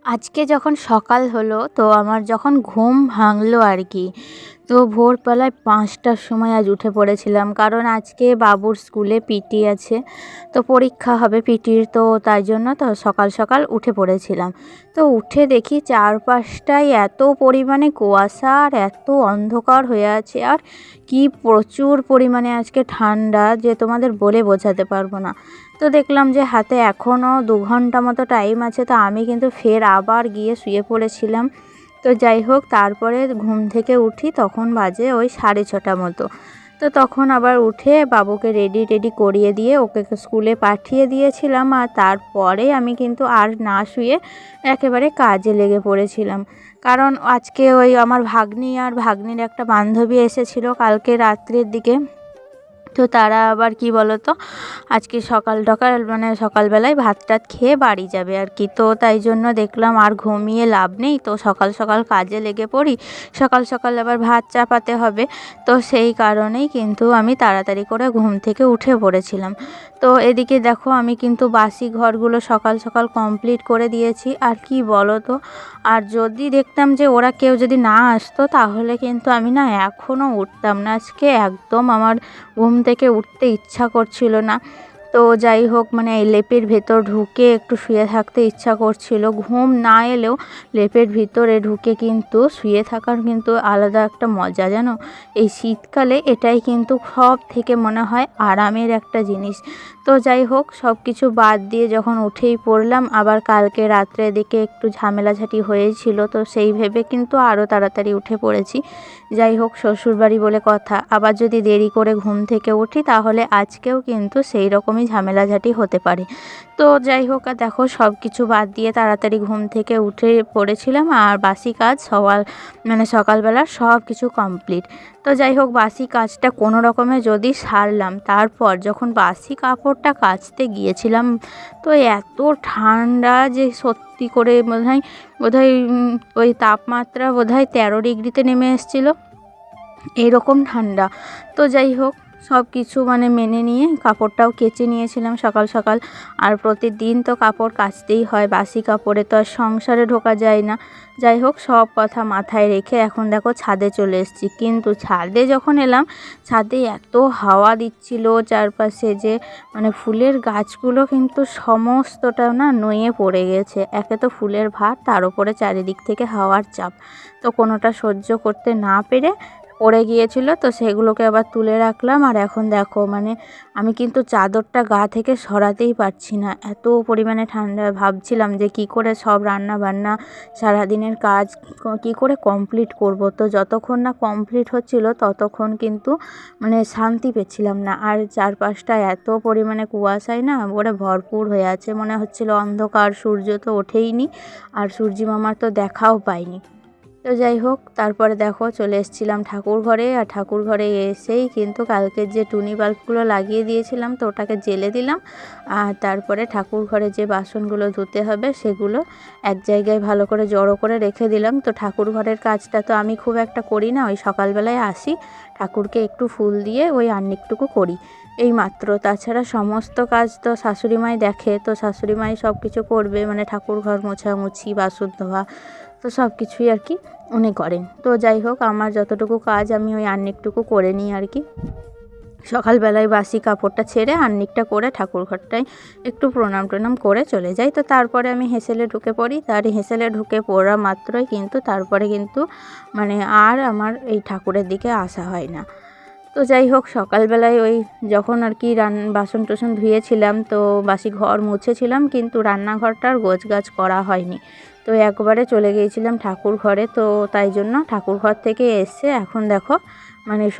আজকে যখন সকাল হলো তো আমার যখন ঘুম ভাঙলো আর কি, তো ভোরবেলায় ৫টার সময় আজ উঠে পড়েছিলাম। কারণ আজকে বাবুর স্কুলে পিটি আছে, তো পরীক্ষা হবে পিটির, তো তাই জন্য তো সকাল সকাল উঠে পড়েছিলাম। তো উঠে দেখি চারপাশটায় এত পরিমাণে কুয়াশা আর এত অন্ধকার হয়ে আছে, আর কি প্রচুর পরিমাণে আজকে ঠান্ডা যে তোমাদের বলে বোঝাতে পারবো না। তো দেখলাম যে হাতে এখনও ২ ঘন্টা মতো টাইম আছে, তো আমি কিন্তু ফের আবার গিয়ে শুয়ে পড়েছিলাম। তো যাই হোক, তারপরে ঘুম থেকে উঠি তখন বাজে ওই 6:30 মতো। তো তখন আবার উঠে বাবুকে রেডি টেডি করিয়ে দিয়ে ওকে স্কুলে পাঠিয়ে দিয়েছিলাম, আর তারপরে আমি কিন্তু আর না শুয়ে একেবারে কাজে লেগে পড়েছিলাম। কারণ আজকে ওই আমার ভাগ্নি আর ভাগ্নির একটা বান্ধবী এসেছিল কালকে রাত্রের দিকে। তো তারা আবার কি বলতো, আজকে সকালবেলায় ভাত টাত খেয়ে বাড়ি যাবে আর কি। তো তাই জন্য দেখলাম আর ঘুমিয়ে লাভ নেই, তো সকাল সকাল কাজে লেগে পড়ি। সকাল সকাল আবার ভাত চাপাতে হবে, তো সেই কারণেই কিন্তু আমি তাড়াতাড়ি করে ঘুম থেকে উঠে পড়েছিলাম। তো এদিকে দেখো, আমি কিন্তু বাসি ঘরগুলো সকাল সকাল কমপ্লিট করে দিয়েছি। আর কি বলো তো, আর যদি দেখতাম যে ওরা কেউ যদি না আসতো তাহলে কিন্তু আমি না এখনও উঠতাম না। আজকে একদম আমার ঘুম থেকে উঠতে ইচ্ছা করছিল না। তো যাই হোক, মানে এই লেপের ভেতর ঢুকে একটু শুয়ে থাকতে ইচ্ছা করছিল। ঘুম না এলেও লেপের ভিতরে ঢুকে কিন্তু শুয়ে থাকার কিন্তু আলাদা একটা মজা, জানো। এই শীতকালে এটাই কিন্তু সব থেকে মনে হয় আরামের একটা জিনিস। তো যাই হোক, সব কিছু বাদ দিয়ে যখন উঠেই পড়লাম, আবার কালকে রাত্রের দিকে একটু ঝামেলাঝাটি হয়েছিল, তো সেই ভেবে কিন্তু আরও তাড়াতাড়ি উঠে পড়েছি। যাই হোক, শ্বশুরবাড়ি বলে কথা, আবার যদি দেরি করে ঘুম থেকে উঠি তাহলে আজকেও কিন্তু সেই রকমই ঝামেলাঝাটি হতে পারে। তো যাই হোক, আর দেখো সব কিছু বাদ দিয়ে তাড়াতাড়ি ঘুম থেকে উঠে পড়েছিলাম, আর বাসি কাজ সকালবেলা সব কিছু কমপ্লিট। তো যাই হোক, বাসি কাজটা কোনো রকমে যদি সারলাম, তারপর যখন বাসি কাপড়টা কাচতে গিয়েছিলাম, তো এত ঠান্ডা যে সত্যি করে বোধহয় ওই তাপমাত্রা বোধহয় 13 ডিগ্রিতে নেমে এসেছিলো, এরকম ঠান্ডা। তো যাই হোক, সব কিছু মেনে নিয়ে কাপড়টাও কেচে নিয়েছিলাম সকাল সকাল। আর প্রতিদিন তো কাপড় কাচতেই হয়, বাসি কাপড়ে তো আর সংসারে ঢোকা যায় না। যাই হোক, সব কথা মাথায় রেখে এখন দেখো ছাদে চলে এসেছি। কিন্তু ছাদে যখন এলাম, ছাদে এত হাওয়া দিচ্ছিল চারপাশে যে ফুলের গাছগুলো কিন্তু সমস্তটা না নুয়ে পড়ে গেছে। একে তো ফুলের ভার, তার উপরে চারিদিক থেকে হাওয়ার চাপ, তো কোনোটা সহ্য করতে না পেরে পড়ে গিয়েছিল। তো সেগুলোকে আবার তুলে রাখলাম। আর এখন দেখো, আমি কিন্তু চাদরটা গা থেকে সরাতেই পারছি না, এত পরিমাণে ঠান্ডা। ভাবছিলাম যে কি করে সব রান্না বান্না সারাদিনের কাজ কি করে কমপ্লিট করব। তো যতক্ষণ না কমপ্লিট হচ্ছিল ততক্ষণ কিন্তু শান্তি পেচ্ছিলাম না। আর চারপাশটা এত পরিমাণে কুয়াশায় না ওরা ভরপুর হয়ে আছে, মনে হচ্ছিল অন্ধকার, সূর্য তো ওঠেইনি, আর সূর্যি মামার তো দেখাও পাইনি। তো যাই হোক, তারপরে দেখো চলে এসেছিলাম ঠাকুর ঘরে। আর ঠাকুর ঘরে এসেই কিন্তু কালকের যে টুনি বাল্বগুলো লাগিয়ে দিয়েছিলাম, তো ওটাকে জ্বেলে দিলাম। আর তারপরে ঠাকুর ঘরে যে বাসনগুলো ধুতে হবে সেগুলো এক জায়গায় ভালো করে জড়ো করে রেখে দিলাম। তো ঠাকুর ঘরের কাজটা তো আমি খুব একটা করি না, ওই সকালবেলায় আসি, ঠাকুরকে একটু ফুল দিয়ে ওই আহ্নিকটুকু করি, এই মাত্র। তাছাড়া সমস্ত কাজ তো শাশুড়িমাই দেখে, তো শাশুড়িমাই সব কিছু করবে, ঠাকুর ঘর মোছামুছি, বাসন ধোয়া, তো সব কিছুই আর কি উনি করেন। তো যাই হোক, আমার যতটুকু কাজ আমি ওই আহ্নিকটুকু করে নিই আর কি। সকালবেলায় বাসি কাপড়টা ছেড়ে আহ্নিকটা করে ঠাকুর ঘরটায় একটু প্রণাম টনাম করে চলে যাই। তো তারপরে আমি হেঁসেলে ঢুকে পড়ি। তার হেঁসেলে ঢুকে পড়া মাত্রই কিন্তু তারপরে কিন্তু আর আমার এই ঠাকুরের দিকে আসা হয় না। তো যাই হোক, সকালবেলায় ওই যখন আর কি বাসন টাসন ধুয়েছিলাম, তো বাসি ঘর মুছেছিলাম, কিন্তু রান্নাঘরটার গোছগাছ করা হয়নি। তো একবারে চলে গিয়েছিলাম ঠাকুর ঘরে। তো তাই জন্য ঠাকুর ঘর থেকে এসে এখন দেখো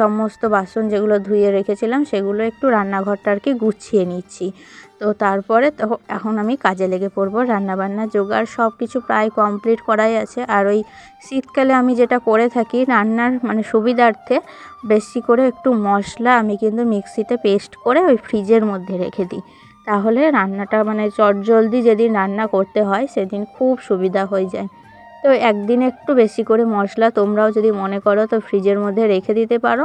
সমস্ত বাসন যেগুলো ধুয়ে রেখেছিলাম সেগুলো একটু রান্নাঘরটা আর কি গুছিয়ে নিচ্ছি। তো তারপরে তো এখন আমি কাজে লেগে পড়বো। রান্নাবান্না জোগাড় সব কিছু প্রায় কমপ্লিট করাই আছে। আর ওই শীতকালে আমি যেটা করে থাকি রান্নার সুবিধার্থে, বেশি করে একটু মশলা আমি কিন্তু মিক্সিতে পেস্ট করে ওই ফ্রিজের মধ্যে রেখে দিই। তাহলে রান্নাটা চটজলদি যেদিন রান্না করতে হয় সেদিন খুব সুবিধা হয়ে যায়। তো একদিনে একটু বেশি করে মশলা তোমরাও যদি মনে করো তো ফ্রিজের মধ্যে রেখে দিতে পারো।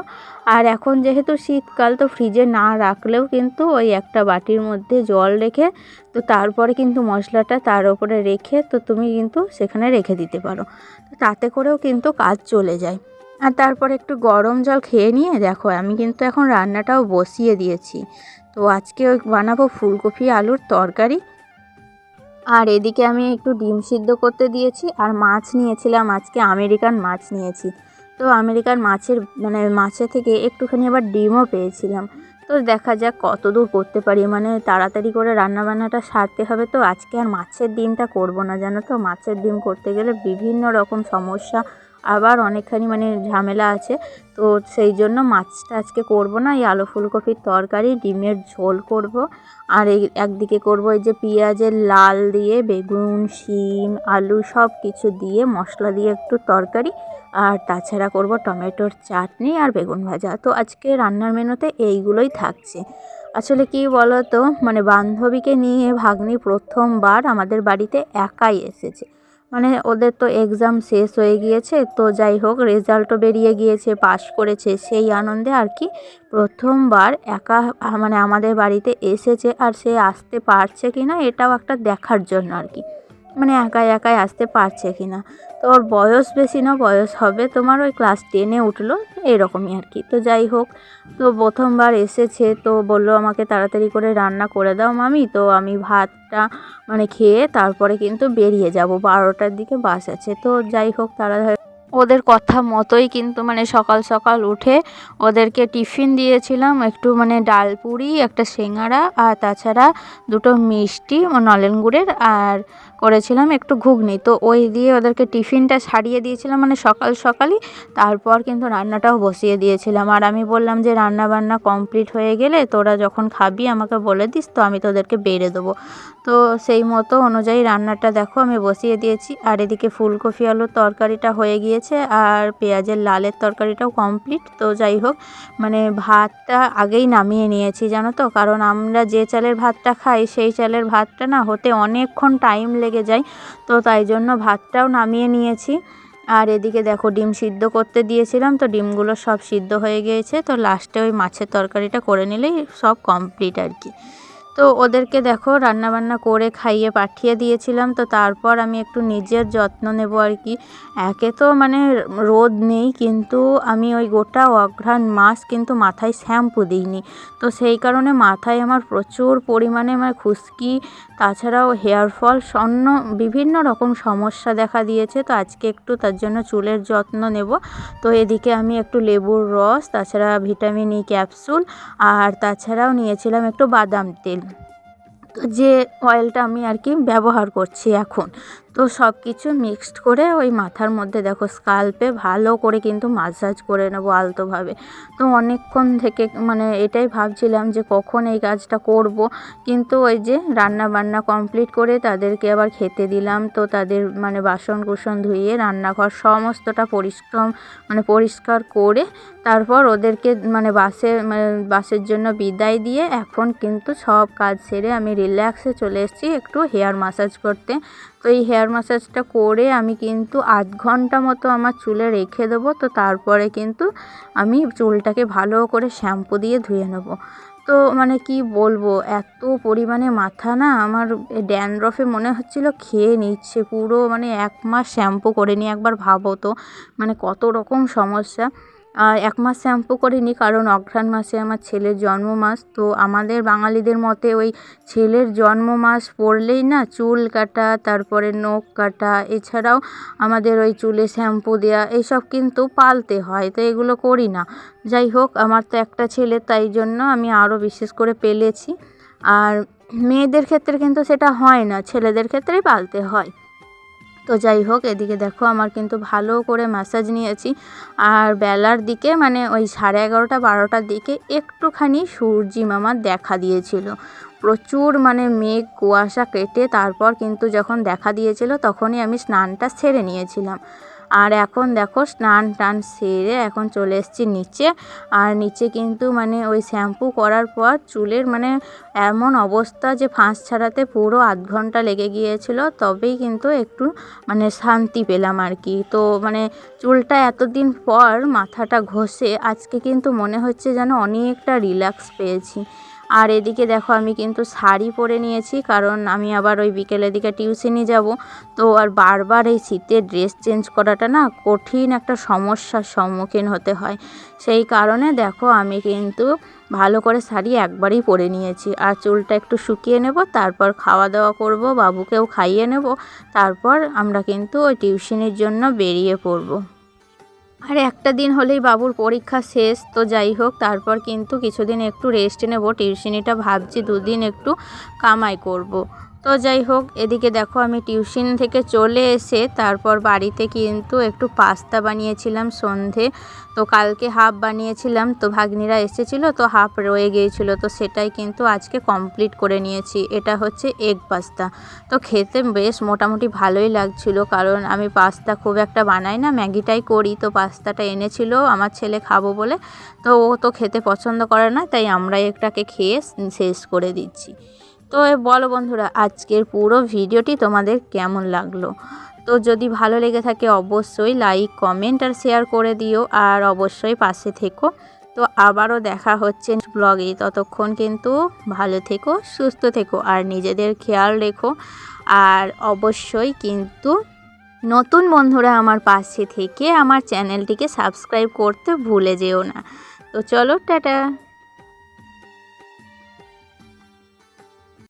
আর এখন যেহেতু শীতকাল, তো ফ্রিজে না রাখলেও কিন্তু ওই একটা বাটির মধ্যে জল রেখে তো তারপরে কিন্তু মশলাটা তার উপরে রেখে তো তুমি কিন্তু সেখানে রেখে দিতে পারো। তো তাতে করেও কিন্তু কাজ চলে যায়। আর তারপরে একটু গরম জল খেয়ে নিয়ে দেখো আমি কিন্তু এখন রান্নাটাও বসিয়ে দিয়েছি। তো আজকে ওই বানাবো ফুলকপি আলুর তরকারি। আর এদিকে আমি একটু ডিম সিদ্ধ করতে দিয়েছি। আর মাছ নিয়েছিলাম, আজকে আমেরিকান মাছ নিয়েছি। তো আমেরিকান মাছের মাছের থেকে একটুখানি আবার ডিমও পেয়েছিলাম। তো দেখা যাক কত দূর করতে পারি, তাড়াতাড়ি করে রান্নাবান্নাটা সারতে হবে। তো আজকে আর মাছের ডিমটা করব না, জানো তো। মাছের ডিম করতে গেলে বিভিন্ন রকম সমস্যা, আবার অনেকখানি ঝামেলা আছে। তো সেই জন্য মাছটা আজকে করব না। এই আলু ফুলকপির তরকারি, ডিমের ঝোল করব। আর এই একদিকে করব এই যে পেঁয়াজের লাল দিয়ে বেগুন, শিম, আলু সব কিছু দিয়ে মশলা দিয়ে একটু তরকারি। আর তাছাড়া করব টমেটোর চাটনি আর বেগুন ভাজা। তো আজকে রান্নার মেনুতে এইগুলোই থাকছে। আসলে কি বলো তো, বান্ধবীকে নিয়ে ভাগ্নি প্রথমবার আমাদের বাড়িতে একাই এসেছে। ওদের তো এক্সাম শেষ হয়ে গিয়েছে, তো যাই হোক রেজাল্টও বেরিয়ে গিয়েছে, পাশ করেছে, সেই আনন্দে আর কি প্রথমবার একা আমাদের বাড়িতে এসেছে। আর সে আসতে পারছে কি না এটাও একটা দেখার জন্য আর কি, একাই একাই আসতে পারছে কি না। তো ওর বয়স বেশি না, বয়স হবে তোমার ওই ক্লাস 10-এ উঠলো, এরকমই আর কি। তো যাই হোক, তো প্রথমবার এসেছে, তো বললো আমাকে তাড়াতাড়ি করে রান্না করে দাও মামি। তো আমি ভাতটা খেয়ে তারপরে কিন্তু বেরিয়ে যাব, 12টার দিকে বাস আছে। তো যাই হোক তাড়াতাড়ি ওদের কথা মতোই কিন্তু সকাল সকাল উঠে ওদেরকে টিফিন দিয়েছিলাম, একটু ডাল পুরি, একটা সিঙ্গাড়া, আর তাছাড়া দুটো মিষ্টি ও নলেন গুড়ের, আর করেছিলাম একটু ঘুগনি। তো ওই দিয়ে ওদেরকে টিফিনটা সারিয়ে দিয়েছিলাম সকাল সকালই। তারপর কিন্তু রান্নাটাও বসিয়ে দিয়েছিলাম। আর আমি বললাম যে রান্না বান্না কমপ্লিট হয়ে গেলে তোরা যখন খাবি আমাকে বলে দিস, তো আমি তোদেরকে বেড়ে দেবো। তো সেই মতো অনুযায়ী রান্নাটা দেখো আমি বসিয়ে দিয়েছি। আর এদিকে ফুলকপি আলুর তরকারিটা হয়ে গিয়েছে, আর পেঁয়াজের লালের তরকারিটাও কমপ্লিট। তো যাই হোক ভাতটা আগেই নামিয়ে নিয়েছি, জানো তো। কারণ আমরা যে চালের ভাতটা খাই সেই চালের ভাতটা না হতে অনেকক্ষণ টাইম লেগে যায়। তো তাই জন্য ভাতটাও নামিয়ে নিয়েছি। আর এদিকে দেখো ডিম সিদ্ধ করতে দিয়েছিলাম, তো ডিমগুলো সব সিদ্ধ হয়ে গিয়েছে। তো লাস্টে ওই মাছের তরকারিটা করে নিলেই সব কমপ্লিট আর কি। তো ওদেরকে দেখো রান্নাবান্না করে খাইয়ে পাঠিয়ে দিয়েছিলাম। তো তারপর আমি একটু নিজের যত্ন নেব আর কি। একে তো রোদ নেই, কিন্তু আমি ওই গোটা অঘ্রাণ মাস কিন্তু মাথায় শ্যাম্পু দিইনি। তো সেই কারণে মাথায় আমার প্রচুর পরিমাণে খুশকি, তাছাড়াও হেয়ার ফল, অন্য বিভিন্ন রকম সমস্যা দেখা দিয়েছে। তো আজকে একটু তার জন্য চুলের যত্ন নেব। তো এদিকে আমি একটু লেবুর রস, তাছাড়া ভিটামিন ই ক্যাপসুল, আর তাছাড়াও নিয়েছিলাম একটু বাদাম তেল, যে অয়েলটা আমি আর কি ব্যবহার করছি এখন। তো সব কিছু মিক্সড করে ওই মাথার মধ্যে দেখো স্কাল্পে ভালো করে কিন্তু মাসাজ করে নেবো আলতোভাবে। তো অনেকক্ষণ থেকে এটাই ভাবছিলাম যে কখন এই কাজটা করব, কিন্তু ওই যে রান্না বান্না কমপ্লিট করে তাদেরকে আবার খেতে দিলাম। তো তাদের বাসন কুসন ধুয়ে রান্নাঘর সমস্তটা পরিষ্কার করে তারপর ওদেরকে বাসের জন্য বিদায় দিয়ে এখন কিন্তু সব কাজ সেরে আমি রিল্যাক্সে চলে এসেছি একটু হেয়ার মাসাজ করতে। তো এই হেয়ার মাসাজটা করে আমি কিন্তু আধ ঘন্টা মতো আমার চুলে রেখে দেবো। তো তারপরে কিন্তু আমি চুলটাকে ভালো করে শ্যাম্পু দিয়ে ধুয়ে নেব। তো কি বলবো, এত পরিমাণে মাথা না আমার ড্যান্ড্রফে মনে হচ্ছিল খেয়ে নিচ্ছে পুরো। 1 মাস শ্যাম্পু করিনি, একবার ভাবো তো কত রকম সমস্যা। 1 মাস শ্যাম্পু করিনি কারণ অঘ্রাণ মাসে আমার ছেলের জন্ম মাস। তো আমাদের বাঙালিদের মতে ওই ছেলের জন্ম মাস পড়লেই না চুল কাটা, তারপরে নখ কাটা, এছাড়াও আমাদের ওই চুলে শ্যাম্পু দেওয়া এইসব কিন্তু পালতে হয়। তো এগুলো করি না। যাই হোক আমার তো একটা ছেলে, তাই জন্য আমি আরও বিশেষ করে পেলেছি। আর মেয়েদের ক্ষেত্রে কিন্তু সেটা হয় না, ছেলেদের ক্ষেত্রেই পালতে হয়। তো যাই হোক এদিকে দেখো আমার কিন্তু ভালো করে ম্যাসাজ নিয়েছি। আর বেলার দিকে ওই 11:30-12টার দিকে একটুখানি সূর্যি মামার দেখা দিয়েছিল। প্রচুর মেঘ কুয়াশা কেটে তারপর কিন্তু যখন দেখা দিয়েছিল তখনই আমি স্নানটা সেরে নিয়েছিলাম। আর এখন দেখো স্নান টান সেরে এখন চলে এসেছি নিচে। আর নিচে কিন্তু মানে ওই শ্যাম্পু করার পর চুলের মানে এমন অবস্থা যে ফাঁস ছাড়াতে পুরো আধ ঘন্টা লেগে গিয়েছিল, তবেই কিন্তু একটু মানে শান্তি পেলাম আর কি। তো মানে চুলটা এতদিন পর মাথাটা ঘষে আজকে কিন্তু মনে হচ্ছে যেন অনেকটা রিল্যাক্স পেয়েছি। আর এদিকে দেখো আমি কিন্তু শাড়ি পরে নিয়েছি, কারণ আমি আবার ওই বিকেলের দিকে টিউশনি যাব। তো আর বারবার এই শীতে ড্রেস চেঞ্জ করাটা না কঠিন একটা সমস্যার সম্মুখীন হতে হয়। সেই কারণে দেখো আমি কিন্তু ভালো করে শাড়ি একবারই পরে নিয়েছি। আর চুলটা একটু শুকিয়ে নেব, তারপর খাওয়া দাওয়া করব, বাবুকেও খাইয়ে নেব, তারপর আমরা কিন্তু ওই টিউশনির জন্য বেরিয়ে পড়ব। আর একটা দিন হলেই বাবুর পরীক্ষা শেষ, তো যাই হোক তারপর কিন্তু কিছুদিন একটু রেস্ট নেব। টিউশনিটা ভাবছি দুদিন একটু কামাই করব। তো যাই হোক এদিকে দেখো আমি টিউশন থেকে চলে এসে তারপর বাড়িতে কিন্তু একটু পাস্তা বানিয়েছিলাম সন্ধে। তো কালকে হাফ বানিয়েছিলাম, তো ভাগ্নিরা এসেছিলো তো হাফ রয়ে গিয়েছিলো, তো সেটাই কিন্তু আজকে কমপ্লিট করে নিয়েছি। এটা হচ্ছে এগ পাস্তা। তো খেতে বেশ মোটামুটি ভালোই লাগছিল, কারণ আমি পাস্তা খুব একটা বানাই না, ম্যাগিটাই করি। তো পাস্তাটা এনেছিল আমার ছেলে খাবো বলে, তো ও তো খেতে পছন্দ করে না, তাই আমরাই একটাকে খেয়ে শেষ করে দিচ্ছি। তো বলো বন্ধুরা, আজকের পুরো ভিডিওটি তোমাদের কেমন লাগলো? তো যদি ভালো লেগে থাকে অবশ্যই লাইক কমেন্ট আর শেয়ার করে দিও, আর অবশ্যই পাশে থেকো। তো আবারও দেখা হচ্ছে ব্লগে, ততক্ষণ কিন্তু ভালো থেকো, সুস্থ থেকো, আর নিজেদের খেয়াল রেখো। আর অবশ্যই কিন্তু নতুন বন্ধুরা আমার পাশে থেকে আমার চ্যানেলটিকে সাবস্ক্রাইব করতে ভুলে যেও না। তো চলো, টাটা।